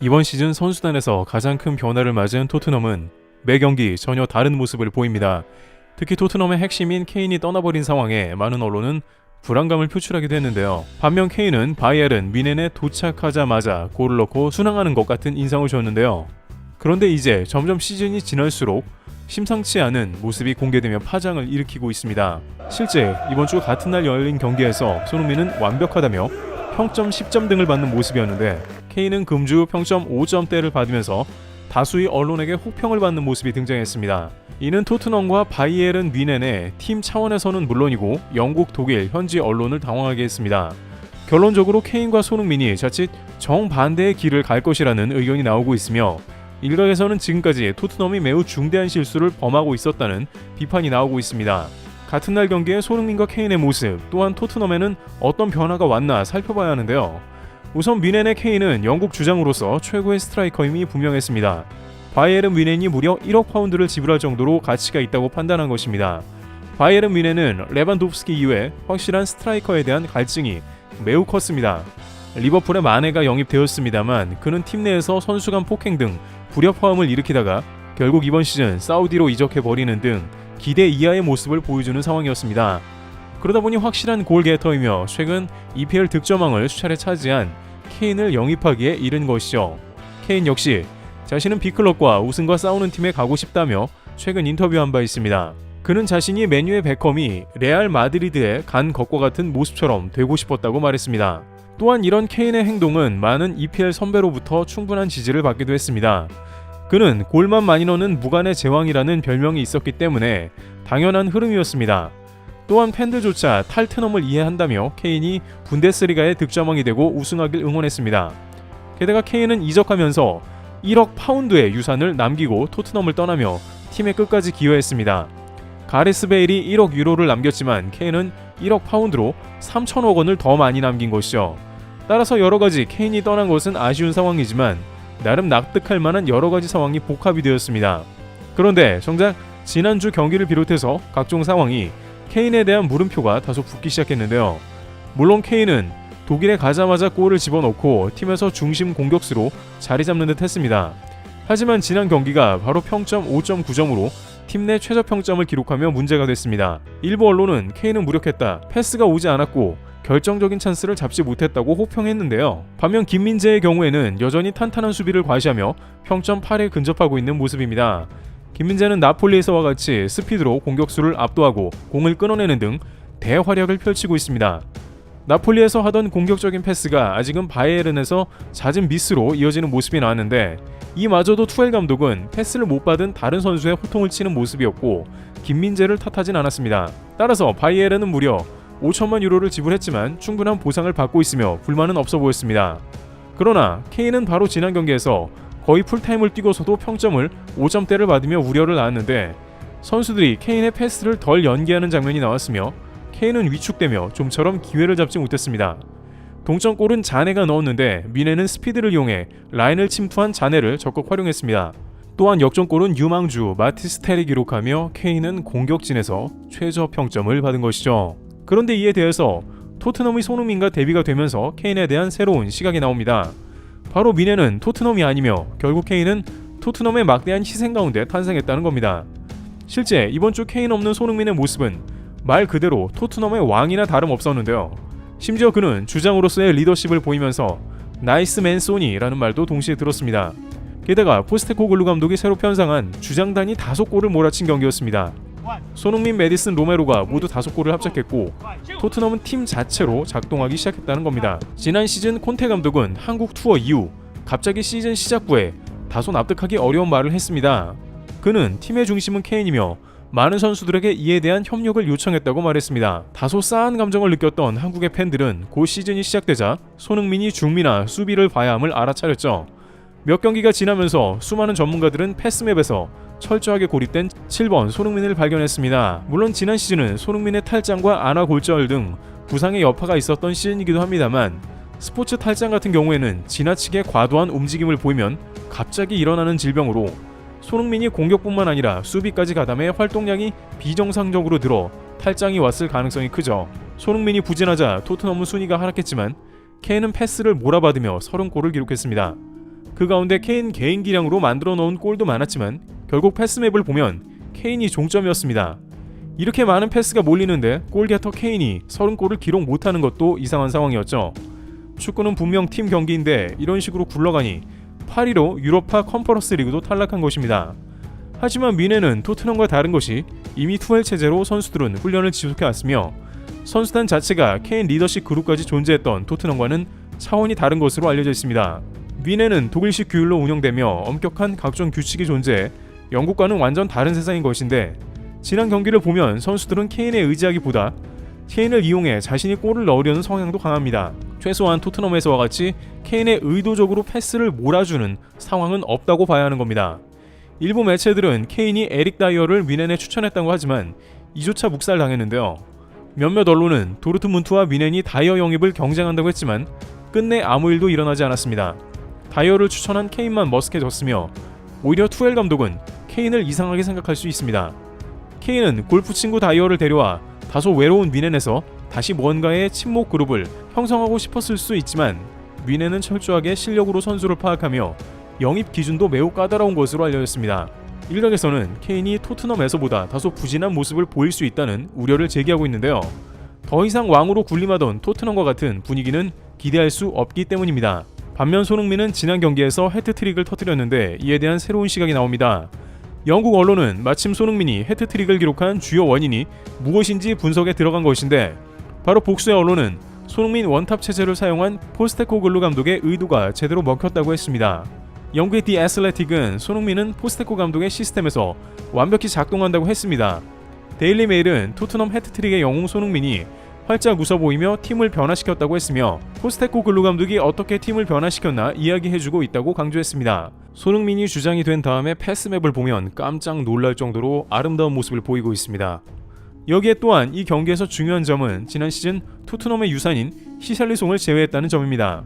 이번 시즌 선수단에서 가장 큰 변화를 맞은 토트넘은 매 경기 전혀 다른 모습을 보입니다. 특히 토트넘의 핵심인 케인이 떠나버린 상황에 많은 언론은 불안감을 표출하기도 했는데요. 반면 케인은 바이에른 뮌헨에 도착하자마자 골을 넣고 순항하는 것 같은 인상을 줬는데요. 그런데 이제 점점 시즌이 지날수록 심상치 않은 모습이 공개되며 파장을 일으키고 있습니다. 실제 이번 주 같은 날 열린 경기에서 손흥민은 완벽하다며 평점 10점 등을 받는 모습이었는데 케인은 금주 평점 5점대를 받으면서 다수의 언론에게 혹평을 받는 모습이 등장했습니다. 이는 토트넘과 바이에른 뮌헨의 팀 차원에서는 물론이고 영국, 독일 현지 언론을 당황하게 했습니다. 결론적으로 케인과 손흥민이 자칫 정반대의 길을 갈 것이라는 의견이 나오고 있으며 일각에서는 지금까지 토트넘이 매우 중대한 실수를 범하고 있었다는 비판이 나오고 있습니다. 같은 날 경기에 손흥민과 케인의 모습, 또한 토트넘에는 어떤 변화가 왔나 살펴봐야 하는데요. 우선 뮌헨의 케인은 영국 주장으로서 최고의 스트라이커임이 분명했습니다. 바이에른 뮌헨이 무려 1억 파운드를 지불할 정도로 가치가 있다고 판단한 것입니다. 바이에른 뮌헨은 레반도프스키 이후에 확실한 스트라이커에 대한 갈증이 매우 컸습니다. 리버풀의 마네가 영입되었습니다만 그는 팀 내에서 선수 간 폭행 등 불협화음을 일으키다가 결국 이번 시즌 사우디로 이적해버리는 등 기대 이하의 모습을 보여주는 상황이었습니다. 그러다 보니 확실한 골게터이며 최근 EPL 득점왕을 수차례 차지한 케인을 영입하기에 이른 것이죠. 케인 역시 자신은 빅클럽과 우승과 싸우는 팀에 가고 싶다며 최근 인터뷰한 바 있습니다. 그는 자신이 맨유의 베컴이 레알 마드리드에 간 것과 같은 모습처럼 되고 싶었다고 말했습니다. 또한 이런 케인의 행동은 많은 EPL 선배로부터 충분한 지지를 받기도 했습니다. 그는 골만 많이 넣는 무관의 제왕이라는 별명이 있었기 때문에 당연한 흐름이었습니다. 또한 팬들조차 탈트넘을 이해한다며 케인이 분데스리가의 득점왕이 되고 우승하길 응원했습니다. 게다가 케인은 이적하면서 1억 파운드의 유산을 남기고 토트넘을 떠나며 팀에 끝까지 기여했습니다. 가레스 베일이 1억 유로를 남겼지만 케인은 1억 파운드로 3천억 원을 더 많이 남긴 것이죠. 따라서 여러가지 케인이 떠난 것은 아쉬운 상황이지만 나름 납득할 만한 여러가지 상황이 복합이 되었습니다. 그런데 정작 지난주 경기를 비롯해서 각종 상황이 케인에 대한 물음표가 다소 붙기 시작했는데요. 물론 케인은 독일에 가자마자 골을 집어넣고 팀에서 중심 공격수로 자리 잡는 듯 했습니다. 하지만 지난 경기가 바로 평점 5.9점으로 팀 내 최저 평점을 기록하며 문제가 됐습니다. 일부 언론은 케인은 무력했다, 패스가 오지 않았고 결정적인 찬스를 잡지 못했다고 호평했는데요. 반면 김민재의 경우에는 여전히 탄탄한 수비를 과시하며 평점 8에 근접하고 있는 모습입니다. 김민재는 나폴리에서와 같이 스피드로 공격수를 압도하고 공을 끊어내는 등 대활약을 펼치고 있습니다. 나폴리에서 하던 공격적인 패스가 아직은 바이에른에서 잦은 미스로 이어지는 모습이 나왔는데 이마저도 투엘 감독은 패스를 못 받은 다른 선수의 호통을 치는 모습이었고 김민재를 탓하진 않았습니다. 따라서 바이에른은 무려 5천만 유로를 지불했지만 충분한 보상을 받고 있으며 불만은 없어 보였습니다. 그러나 케인은 바로 지난 경기에서 거의 풀타임을 뛰고서도 평점을 5점대를 받으며 우려를 낳았는데 선수들이 케인의 패스를 덜 연계하는 장면이 나왔으며 케인은 위축되며 좀처럼 기회를 잡지 못했습니다. 동점골은 자네가 넣었는데 뮌헨은 스피드를 이용해 라인을 침투한 자네를 적극 활용했습니다. 또한 역전골은 유망주 마티스텔이 기록하며 케인은 공격진에서 최저 평점을 받은 것이죠. 그런데 이에 대해서 토트넘의 손흥민과 대비가 되면서 케인에 대한 새로운 시각이 나옵니다. 바로 뮌헨은 토트넘이 아니며 결국 케인은 토트넘의 막대한 희생 가운데 탄생했다는 겁니다. 실제 이번 주 케인 없는 손흥민의 모습은 말 그대로 토트넘의 왕이나 다름없었는데요. 심지어 그는 주장으로서의 리더십을 보이면서 나이스 맨 소니라는 말도 동시에 들었습니다. 게다가 포스테코글루 감독이 새로 편성한 주장단이 5골을 몰아친 경기였습니다. 손흥민, 메디슨, 로메로가 모두 5골을 합작했고 토트넘은 팀 자체로 작동하기 시작했다는 겁니다. 지난 시즌 콘테 감독은 한국 투어 이후 갑자기 시즌 시작부에 다소 납득하기 어려운 말을 했습니다. 그는 팀의 중심은 케인이며 많은 선수들에게 이에 대한 협력을 요청했다고 말했습니다. 다소 싸한 감정을 느꼈던 한국의 팬들은 곧 시즌이 시작되자 손흥민이 중미나 수비를 봐야 함을 알아차렸죠. 몇 경기가 지나면서 수많은 전문가들은 패스맵에서 철저하게 고립된 7번 손흥민을 발견했습니다. 물론 지난 시즌은 손흥민의 탈장과 안아 골절 등 부상의 여파가 있었던 시즌이기도 합니다만 스포츠 탈장 같은 경우에는 지나치게 과도한 움직임을 보이면 갑자기 일어나는 질병으로 손흥민이 공격뿐만 아니라 수비까지 가담해 활동량이 비정상적으로 늘어 탈장이 왔을 가능성이 크죠. 손흥민이 부진하자 토트넘은 순위가 하락했지만 케인은 패스를 몰아받으며 30골을 기록했습니다. 그 가운데 케인 개인 기량으로 만들어 놓은 골도 많았지만 결국 패스맵을 보면 케인이 종점이었습니다. 이렇게 많은 패스가 몰리는데 골게터 케인이 30골을 기록 못하는 것도 이상한 상황이었죠. 축구는 분명 팀 경기인데 이런 식으로 굴러가니 8위로 유로파 컨퍼런스 리그도 탈락한 것입니다. 하지만 미네는 토트넘과 다른 것이 이미 투엘 체제로 선수들은 훈련을 지속해왔으며 선수단 자체가 케인 리더십 그룹까지 존재했던 토트넘과는 차원이 다른 것으로 알려져 있습니다. 미네는 독일식 규율로 운영되며 엄격한 각종 규칙이 존재해 영국과는 완전 다른 세상인 것인데 지난 경기를 보면 선수들은 케인에 의지하기보다 케인을 이용해 자신이 골을 넣으려는 성향도 강합니다. 최소한 토트넘에서와 같이 케인에 의도적으로 패스를 몰아주는 상황은 없다고 봐야 하는 겁니다. 일부 매체들은 케인이 에릭 다이어를 미넨에 추천했다고 하지만 이조차 묵살당했는데요. 몇몇 언론은 도르트문트와 미넨이 다이어 영입을 경쟁한다고 했지만 끝내 아무 일도 일어나지 않았습니다. 다이어를 추천한 케인만 머쓱해졌으며 오히려 투엘 감독은 케인을 이상하게 생각할 수 있습니다. 케인은 골프 친구 다이어를 데려와 다소 외로운 미넨에서 다시 뭔가의 친목 그룹을 형성하고 싶었을 수 있지만 미넨은 철저하게 실력으로 선수를 파악하며 영입 기준도 매우 까다로운 것으로 알려졌습니다. 일각에서는 케인이 토트넘에서보다 다소 부진한 모습을 보일 수 있다는 우려를 제기하고 있는데요. 더 이상 왕으로 군림하던 토트넘과 같은 분위기는 기대할 수 없기 때문입니다. 반면 손흥민은 지난 경기에서 해트트릭을 터뜨렸는데 이에 대한 새로운 시각이 나옵니다. 영국 언론은 마침 손흥민이 해트트릭을 기록한 주요 원인이 무엇인지 분석에 들어간 것인데 바로 복수의 언론은 손흥민 원탑 체제를 사용한 포스테코글루 감독의 의도가 제대로 먹혔다고 했습니다. 영국의 디 애슬레틱은 손흥민은 포스테코 감독의 시스템에서 완벽히 작동한다고 했습니다. 데일리 메일은 토트넘 해트트릭의 영웅 손흥민이 활짝 웃어 보이며 팀을 변화시켰다고 했으며 포스테코글루 감독이 어떻게 팀을 변화시켰나 이야기해주고 있다고 강조했습니다. 손흥민이 주장이 된 다음에 패스맵을 보면 깜짝 놀랄 정도로 아름다운 모습을 보이고 있습니다. 여기에 또한 이 경기에서 중요한 점은 지난 시즌 토트넘의 유산인 히샬리송을 제외했다는 점입니다.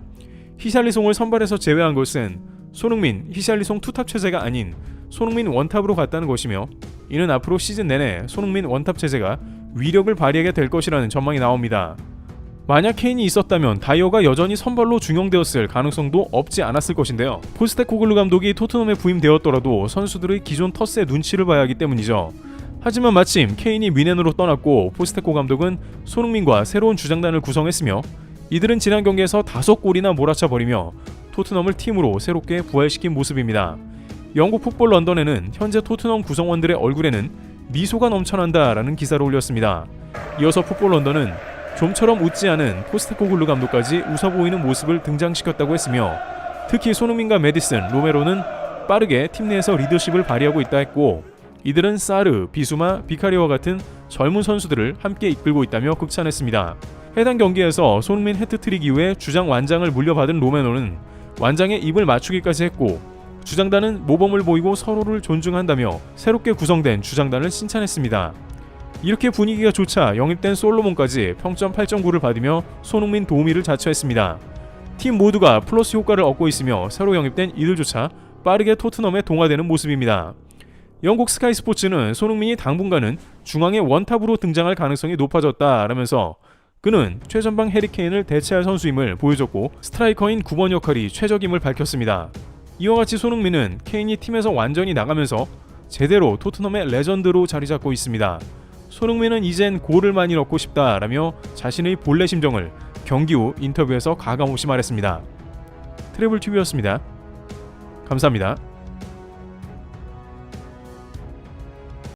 히샬리송을 선발에서 제외한 것은 손흥민, 히샬리송 투탑 체제가 아닌 손흥민 원탑으로 갔다는 것이며 이는 앞으로 시즌 내내 손흥민 원탑 체제가 위력을 발휘하게 될 것이라는 전망이 나옵니다. 만약 케인이 있었다면 다이어가 여전히 선발로 중용되었을 가능성도 없지 않았을 것인데요. 포스테코글루 감독이 토트넘에 부임되었더라도 선수들의 기존 터스의 눈치를 봐야 하기 때문이죠. 하지만 마침 케인이 미넨으로 떠났고 포스테코 감독은 손흥민과 새로운 주장단을 구성했으며 이들은 지난 경기에서 5골이나 몰아쳐 버리며 토트넘을 팀으로 새롭게 부활시킨 모습입니다. 영국 풋볼 런던에는 현재 토트넘 구성원들의 얼굴에는 미소가 넘쳐난다라는 기사를 올렸습니다. 이어서 풋볼 런던은 좀처럼 웃지 않은 포스테코글루 감독까지 웃어 보이는 모습을 등장시켰다고 했으며 특히 손흥민과 메디슨, 로메로는 빠르게 팀 내에서 리더십을 발휘하고 있다 했고 이들은 사르, 비수마, 비카리와 같은 젊은 선수들을 함께 이끌고 있다며 극찬했습니다. 해당 경기에서 손흥민 해트트릭 이후에 주장 완장을 물려받은 로메로는 완장에 입을 맞추기까지 했고 주장단은 모범을 보이고 서로를 존중한다며 새롭게 구성된 주장단을 칭찬했습니다. 이렇게 분위기가 좋자 영입된 솔로몬까지 평점 8.9를 받으며 손흥민 도우미를 자처했습니다. 팀 모두가 플러스 효과를 얻고 있으며 새로 영입된 이들조차 빠르게 토트넘에 동화되는 모습입니다. 영국 스카이 스포츠는 손흥민이 당분간은 중앙의 원탑으로 등장할 가능성이 높아졌다라면서 그는 최전방 해리케인을 대체할 선수임을 보여줬고 스트라이커인 9번 역할이 최적임을 밝혔습니다. 이와 같이 손흥민은 케인이 팀에서 완전히 나가면서 제대로 토트넘의 레전드로 자리잡고 있습니다. 손흥민은 이젠 골을 많이 넣고 싶다라며 자신의 본래 심정을 경기 후 인터뷰에서 가감없이 말했습니다. 트래블TV였습니다. 감사합니다.